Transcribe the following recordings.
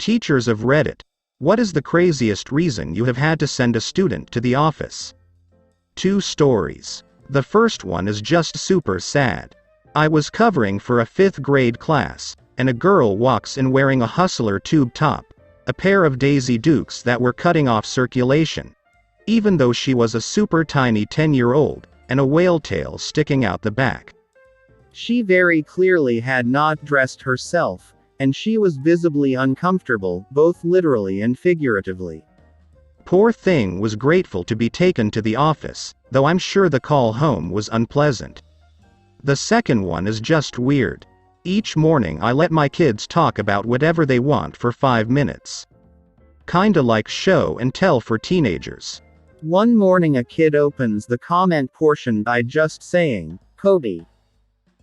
Teachers of Reddit. What is the craziest reason you have had to send a student to the office? 2 stories. The first one is just super sad. I was covering for a 5th grade class, and a girl walks in wearing a Hustler tube top, a pair of Daisy Dukes that were cutting off circulation, even though she was a super tiny 10-year-old, and a whale tail sticking out the back. She very clearly had not dressed herself, and she was visibly uncomfortable, both literally and figuratively. Poor thing was grateful to be taken to the office, though I'm sure the call home was unpleasant. The second one is just weird. Each morning I let my kids talk about whatever they want for 5 minutes. Kinda like show and tell for teenagers. One morning a kid opens the comment portion by just saying, "Kobe."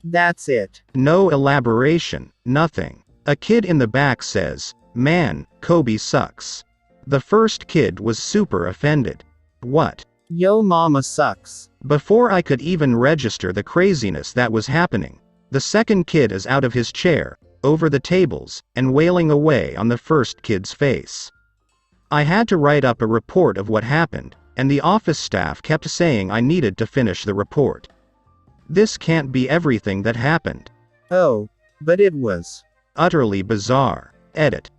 That's it. No elaboration, nothing. A kid in the back says, "Man, Kobe sucks." The first kid was super offended. What? Yo mama sucks. Before I could even register the craziness that was happening, the second kid is out of his chair, over the tables, and wailing away on the first kid's face. I had to write up a report of what happened, and the office staff kept saying I needed to finish the report. This can't be everything that happened. Oh, but it was. Utterly bizarre. Edit.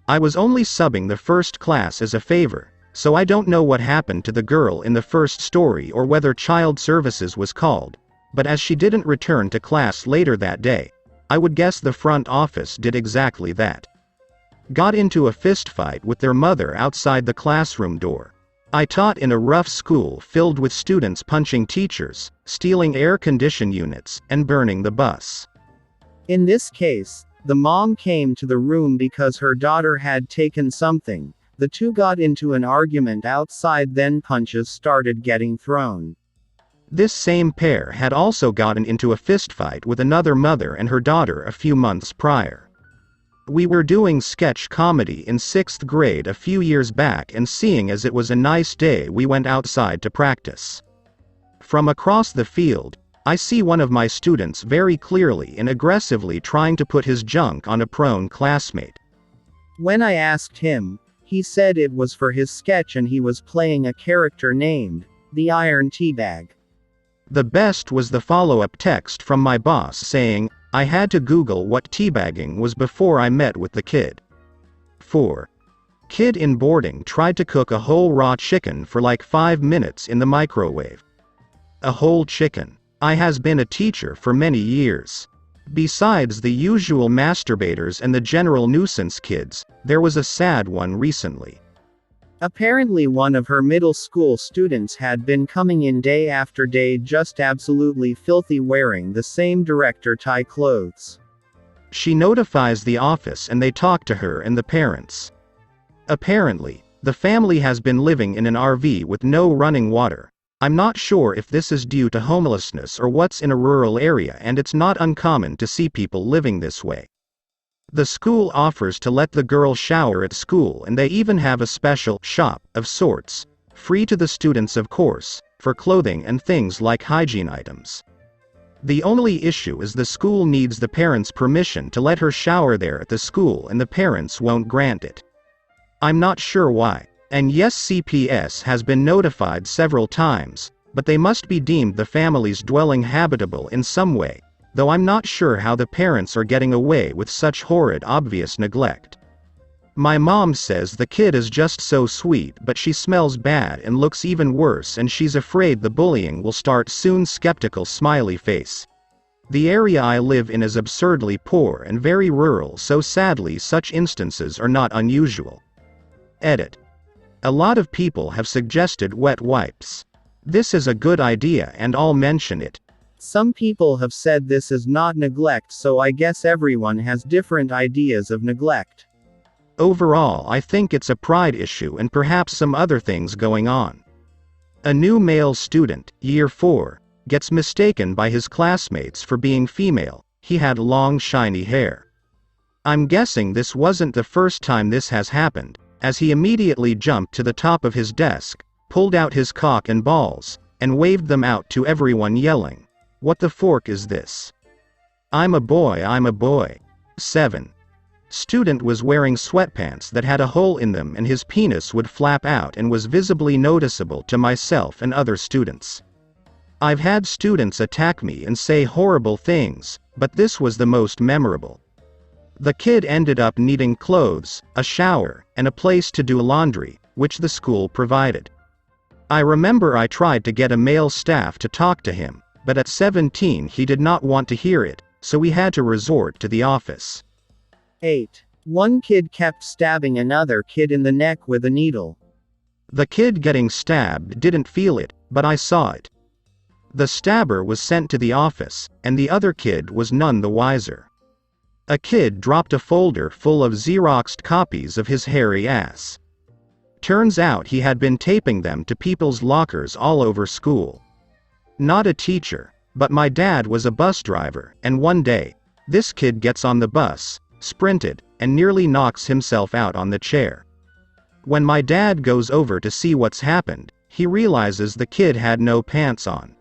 I was only subbing the first class as a favor, so I don't know what happened to the girl in the first story or whether child services was called, but as she didn't return to class later that day, I would guess the front office did exactly that. Got into a fistfight with their mother outside the classroom door. I taught in a rough school filled with students punching teachers, stealing air condition units, and burning the bus. In this case, the mom came to the room because her daughter had taken something. The two got into an argument outside, then punches started getting thrown. This same pair had also gotten into a fistfight with another mother and her daughter a few months prior. We were doing sketch comedy in 6th grade a few years back, and seeing as it was a nice day we went outside to practice. From across the field, I see one of my students very clearly and aggressively trying to put his junk on a prone classmate. When I asked him, he said it was for his sketch and he was playing a character named the Iron Teabag. The best was the follow-up text from my boss saying, I had to Google what teabagging was before I met with the kid. 4. Kid in boarding tried to cook a whole raw chicken for like 5 minutes in the microwave. A whole chicken. I has been a teacher for many years. Besides the usual masturbators and the general nuisance kids, there was a sad one recently. Apparently one of her middle school students had been coming in day after day just absolutely filthy, wearing the same director tie clothes. She notifies the office and they talk to her and the parents. Apparently, the family has been living in an RV with no running water. I'm not sure if this is due to homelessness or what's in a rural area, and it's not uncommon to see people living this way. The school offers to let the girl shower at school, and they even have a special shop of sorts, free to the students of course, for clothing and things like hygiene items. The only issue is the school needs the parents' permission to let her shower there at the school, and the parents won't grant it. I'm not sure why. And yes, CPS has been notified several times, but they must be deemed the family's dwelling habitable in some way, though I'm not sure how the parents are getting away with such horrid obvious neglect. My mom says the kid is just so sweet, but she smells bad and looks even worse, and she's afraid the bullying will start soon. Skeptical smiley face. The area I live in is absurdly poor and very rural, so sadly such instances are not unusual. Edit. A lot of people have suggested wet wipes. This is a good idea and I'll mention it. Some people have said this is not neglect, so I guess everyone has different ideas of neglect. Overall, I think it's a pride issue and perhaps some other things going on. A new male student, year 4, gets mistaken by his classmates for being female. He had long shiny hair. I'm guessing this wasn't the first time this has happened, as he immediately jumped to the top of his desk, pulled out his cock and balls, and waved them out to everyone yelling, "What the fork is this? I'm a boy, I'm a boy." 7. Student was wearing sweatpants that had a hole in them and his penis would flap out and was visibly noticeable to myself and other students. I've had students attack me and say horrible things, but this was the most memorable. The kid ended up needing clothes, a shower, and a place to do laundry, which the school provided. I remember I tried to get a male staff to talk to him, but at 17 he did not want to hear it, so we had to resort to the office. 8. One kid kept stabbing another kid in the neck with a needle. The kid getting stabbed didn't feel it, but I saw it. The stabber was sent to the office, and the other kid was none the wiser. A kid dropped a folder full of Xeroxed copies of his hairy ass. Turns out he had been taping them to people's lockers all over school. Not a teacher, but my dad was a bus driver, and one day, this kid gets on the bus, sprinted, and nearly knocks himself out on the chair. When my dad goes over to see what's happened, he realizes the kid had no pants on.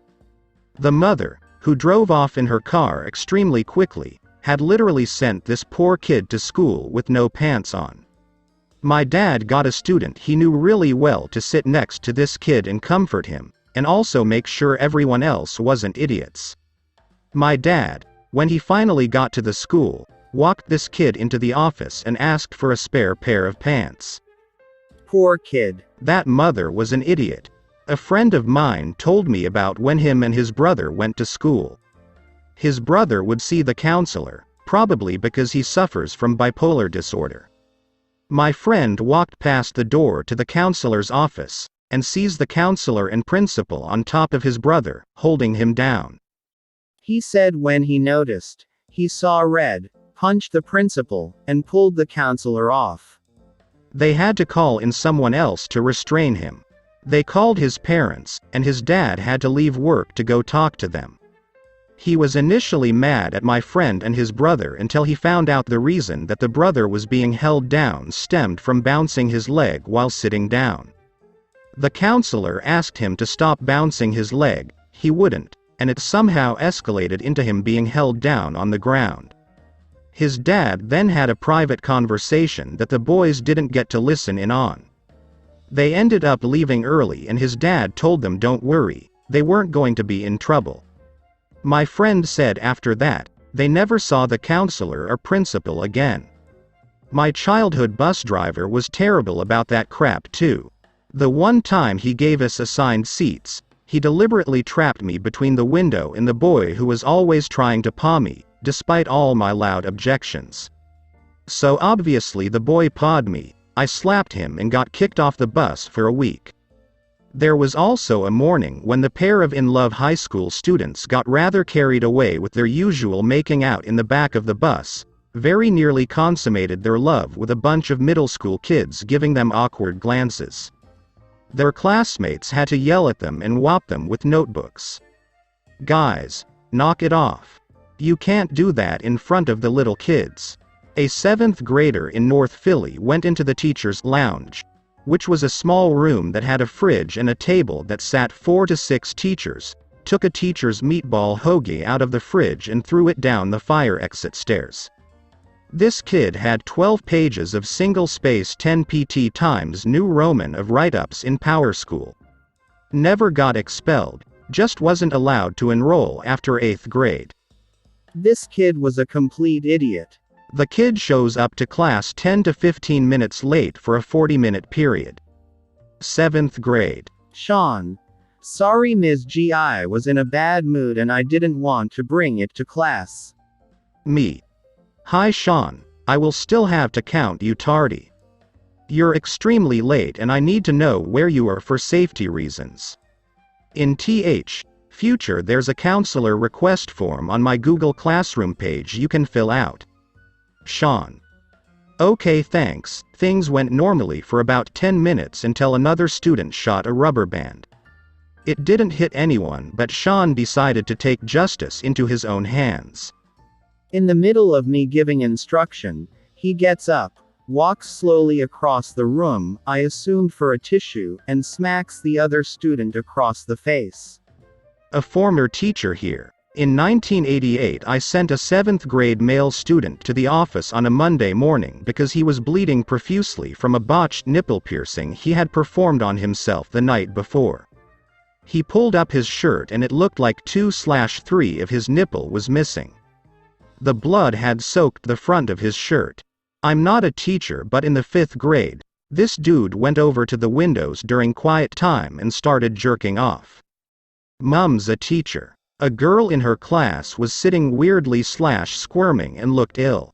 The mother, who drove off in her car extremely quickly, had literally sent this poor kid to school with no pants on. My dad got a student he knew really well to sit next to this kid and comfort him, and also make sure everyone else wasn't idiots. My dad, when he finally got to the school, walked this kid into the office and asked for a spare pair of pants. Poor kid. That mother was an idiot. A friend of mine told me about when him and his brother went to school. His brother would see the counselor, probably because he suffers from bipolar disorder. My friend walked past the door to the counselor's office, and sees the counselor and principal on top of his brother, holding him down. He said when he noticed, he saw red, punched the principal, and pulled the counselor off. They had to call in someone else to restrain him. They called his parents, and his dad had to leave work to go talk to them. He was initially mad at my friend and his brother until he found out the reason that the brother was being held down stemmed from bouncing his leg while sitting down. The counselor asked him to stop bouncing his leg, he wouldn't, and it somehow escalated into him being held down on the ground. His dad then had a private conversation that the boys didn't get to listen in on. They ended up leaving early and his dad told them don't worry, they weren't going to be in trouble. My friend said after that, they never saw the counselor or principal again. My childhood bus driver was terrible about that crap too. The one time he gave us assigned seats, he deliberately trapped me between the window and the boy who was always trying to paw me, despite all my loud objections. So obviously the boy pawed me, I slapped him and got kicked off the bus for a week. There was also a morning when the pair of in-love high school students got rather carried away with their usual making out in the back of the bus, very nearly consummated their love with a bunch of middle school kids giving them awkward glances. Their classmates had to yell at them and whop them with notebooks. Guys, knock it off. You can't do that in front of the little kids. A 7th grader in North Philly went into the teacher's lounge, which was a small room that had a fridge and a table that sat 4 to 6 teachers, took a teacher's meatball hoagie out of the fridge and threw it down the fire exit stairs. This kid had 12 pages of single-space 10 pt times New Roman of write-ups in Power School. Never got expelled, just wasn't allowed to enroll after 8th grade. This kid was a complete idiot. The kid shows up to class 10 to 15 minutes late for a 40-minute period. 7th grade. Sean. Sorry Ms. G, I was in a bad mood and I didn't want to bring it to class. Me. Hi Sean, I will still have to count you tardy. You're extremely late and I need to know where you are for safety reasons. In future there's a counselor request form on my Google Classroom page you can fill out. Sean. Okay thanks, things went normally for about 10 minutes until another student shot a rubber band. It didn't hit anyone but Sean decided to take justice into his own hands. In the middle of me giving instruction, he gets up, walks slowly across the room, I assumed for a tissue, and smacks the other student across the face. A former teacher here. In 1988, I sent a 7th grade male student to the office on a Monday morning because he was bleeding profusely from a botched nipple piercing he had performed on himself the night before. He pulled up his shirt and it looked like 2/3 of his nipple was missing. The blood had soaked the front of his shirt. I'm not a teacher, but in the 5th grade, this dude went over to the windows during quiet time and started jerking off. Mum's a teacher. A girl in her class was sitting weirdly/squirming and looked ill.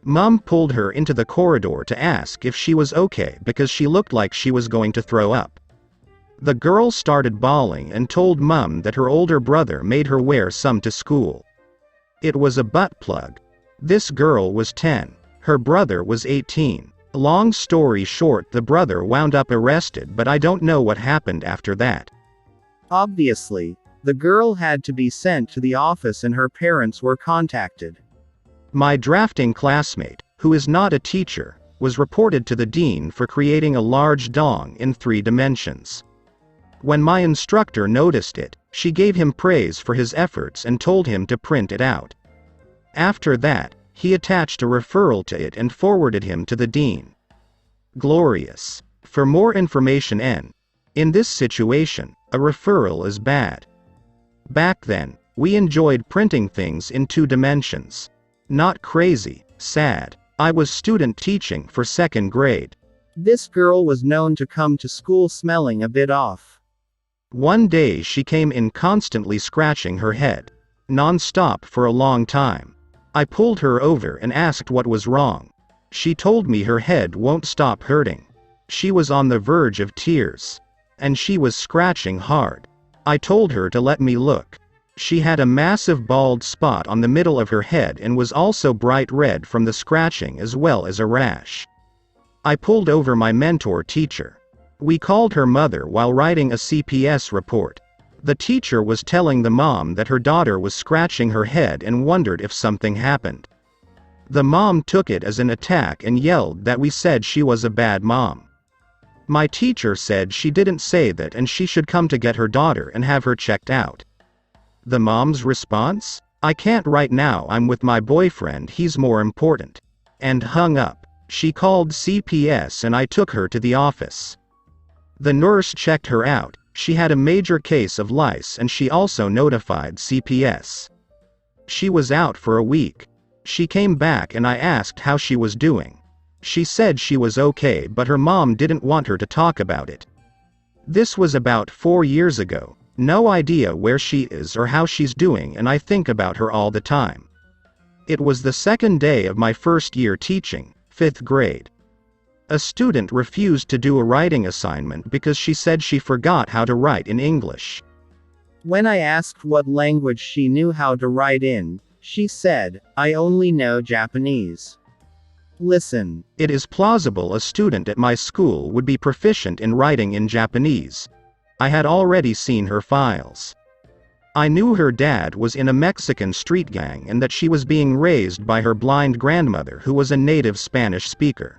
Mum pulled her into the corridor to ask if she was okay because she looked like she was going to throw up. The girl started bawling and told Mum that her older brother made her wear some to school. It was a butt plug. This girl was 10. Her brother was 18. Long story short, the brother wound up arrested, but I don't know what happened after that. Obviously, the girl had to be sent to the office and her parents were contacted. My drafting classmate, who is not a teacher, was reported to the dean for creating a large dong in 3 dimensions. When my instructor noticed it, she gave him praise for his efforts and told him to print it out. After that, he attached a referral to it and forwarded him to the dean. Glorious. For more information in this situation, a referral is bad. Back then, we enjoyed printing things in 2 dimensions. Not crazy, sad. I was student teaching for 2nd grade. This girl was known to come to school smelling a bit off. One day she came in constantly scratching her head. Non-stop for a long time. I pulled her over and asked what was wrong. She told me her head won't stop hurting. She was on the verge of tears. And she was scratching hard. I told her to let me look. She had a massive bald spot on the middle of her head and was also bright red from the scratching as well as a rash. I pulled over my mentor teacher. We called her mother while writing a CPS report. The teacher was telling the mom that her daughter was scratching her head and wondered if something happened. The mom took it as an attack and yelled that we said she was a bad mom. My teacher said she didn't say that and she should come to get her daughter and have her checked out. The mom's response? "I can't right now, I'm with my boyfriend, he's more important." And hung up. She called CPS and I took her to the office. The nurse checked her out. She had a major case of lice and she also notified CPS. She was out for a week. She came back and I asked how she was doing. She said she was okay, but her mom didn't want her to talk about it. This was about 4 years ago. No idea where she is or how she's doing, and I think about her all the time. It was the 2nd day of my 1st year teaching, 5th grade. A student refused to do a writing assignment because she said she forgot how to write in English. When I asked what language she knew how to write in, she said, "I only know Japanese." Listen. It is plausible a student at my school would be proficient in writing in Japanese. I had already seen her files. I knew her dad was in a Mexican street gang and that she was being raised by her blind grandmother who was a native Spanish speaker.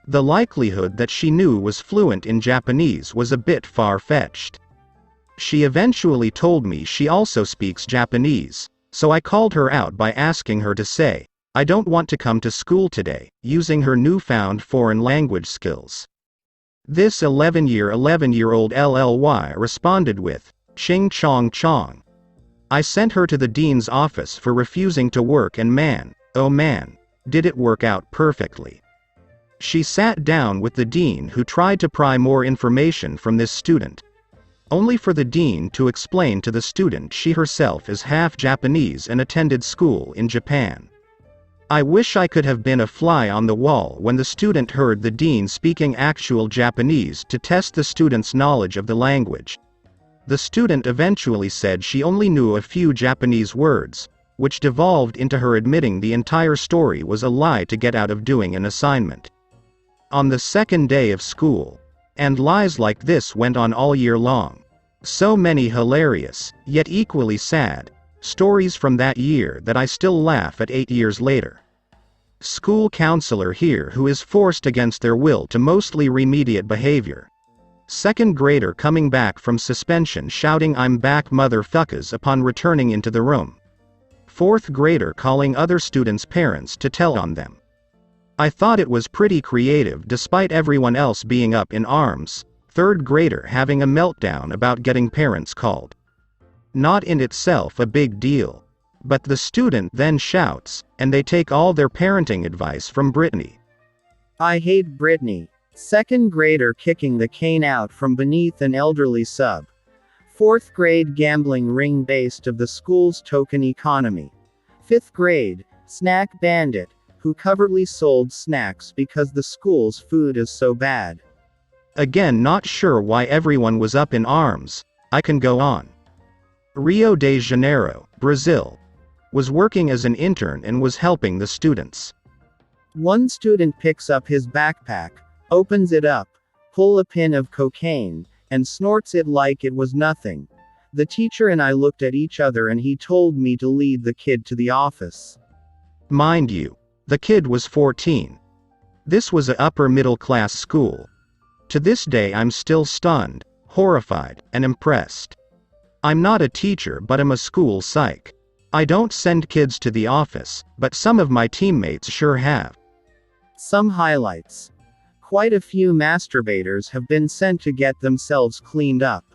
The likelihood that she knew was fluent in Japanese was a bit far-fetched. She eventually told me she also speaks Japanese, so I called her out by asking her to say, "I don't want to come to school today," using her newfound foreign language skills. This 11-year-old LLY responded with, "Ching chong chong." I sent her to the dean's office for refusing to work and man, oh man, did it work out perfectly. She sat down with the dean who tried to pry more information from this student. Only for the dean to explain to the student she herself is half Japanese and attended school in Japan. I wish I could have been a fly on the wall when the student heard the dean speaking actual Japanese to test the student's knowledge of the language. The student eventually said she only knew a few Japanese words, which devolved into her admitting the entire story was a lie to get out of doing an assignment. On the 2nd day of school. And lies like this went on all year long. So many hilarious, yet equally sad, stories from that year that I still laugh at 8 years later. School counselor here who is forced against their will to mostly remediate behavior. Second grader coming back from suspension shouting "I'm back motherfuckers" upon returning into the room. Fourth grader calling other students' parents to tell on them. I thought it was pretty creative despite everyone else being up in arms. Third grader having a meltdown about getting parents called. Not in itself a big deal. But the student then shouts, and they take all their parenting advice from Brittany. I hate Brittany. Second grader kicking the cane out from beneath an elderly sub. Fourth grade gambling ring based of the school's token economy. Fifth grade, snack bandit, who covertly sold snacks because the school's food is so bad. Again, not sure why everyone was up in arms. I can go on. Rio de Janeiro, Brazil. Was working as an intern and was helping the students. One student picks up his backpack, opens it up, pull a pin of cocaine, and snorts it like it was nothing. The teacher and I looked at each other and he told me to lead the kid to the office. Mind you, the kid was 14. This was a upper middle class school. To this day I'm still stunned, horrified, and impressed. I'm not a teacher but I'm a school psych. I don't send kids to the office, but some of my teammates sure have. Some highlights. Quite a few masturbators have been sent to get themselves cleaned up.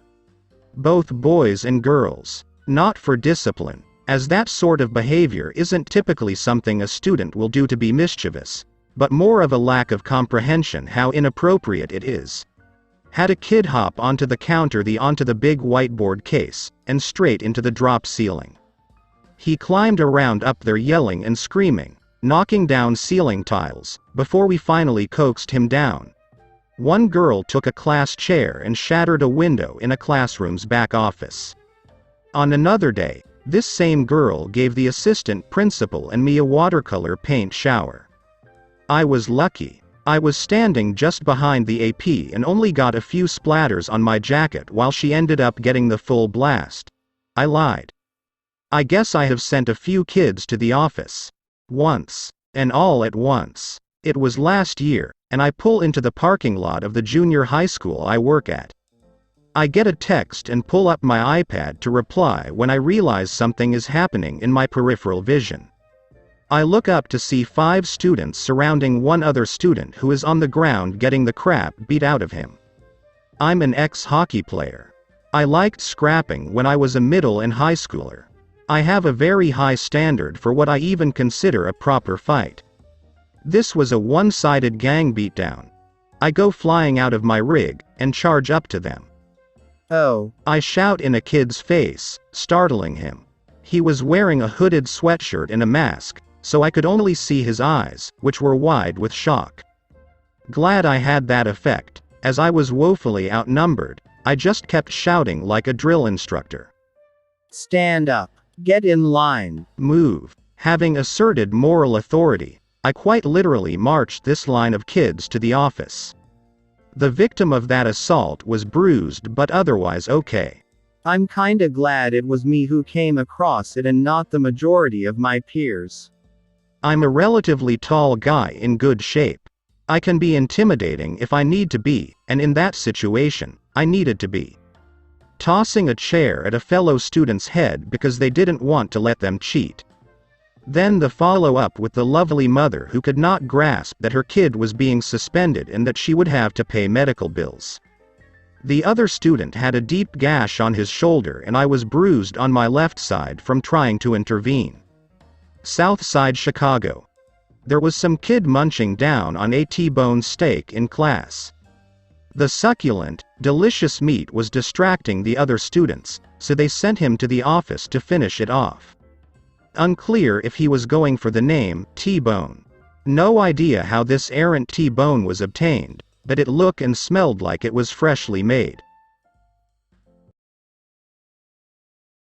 Both boys and girls. Not for discipline, as that sort of behavior isn't typically something a student will do to be mischievous, but more of a lack of comprehension how inappropriate it is. Had a kid hop onto the counter onto the big whiteboard case, and straight into the drop ceiling. He climbed around up there yelling and screaming, knocking down ceiling tiles, before we finally coaxed him down. One girl took a class chair and shattered a window in a classroom's back office. On another day, this same girl gave the assistant principal and me a watercolor paint shower. I was lucky. I was standing just behind the AP and only got a few splatters on my jacket while she ended up getting the full blast. I lied. I guess I have sent a few kids to the office. Once. And all at once. It was last year, and I pull into the parking lot of the junior high school I work at. I get a text and pull up my iPad to reply when I realize something is happening in my peripheral vision. I look up to see 5 students surrounding one other student who is on the ground getting the crap beat out of him. I'm an ex-hockey player. I liked scrapping when I was a middle and high schooler. I have a very high standard for what I even consider a proper fight. This was a one-sided gang beatdown. I go flying out of my rig, and charge up to them. Oh. I shout in a kid's face, startling him. He was wearing a hooded sweatshirt and a mask, so I could only see his eyes, which were wide with shock. Glad I had that effect, as I was woefully outnumbered. I just kept shouting like a drill instructor. Stand up. Get in line. Move. Having asserted moral authority, I quite literally marched this line of kids to the office. The victim of that assault was bruised but otherwise okay. I'm kinda glad it was me who came across it and not the majority of my peers. I'm a relatively tall guy in good shape. I can be intimidating if I need to be, and in that situation, I needed to be. Tossing a chair at a fellow student's head because they didn't want to let them cheat. Then the follow-up with the lovely mother who could not grasp that her kid was being suspended and that she would have to pay medical bills. The other student had a deep gash on his shoulder and I was bruised on my left side from trying to intervene. South Side Chicago. There was some kid munching down on a T-bone steak in class. The succulent, delicious meat was distracting the other students, so they sent him to the office to finish it off. Unclear if he was going for the name, T-bone. No idea how this errant T-bone was obtained, but it looked and smelled like it was freshly made.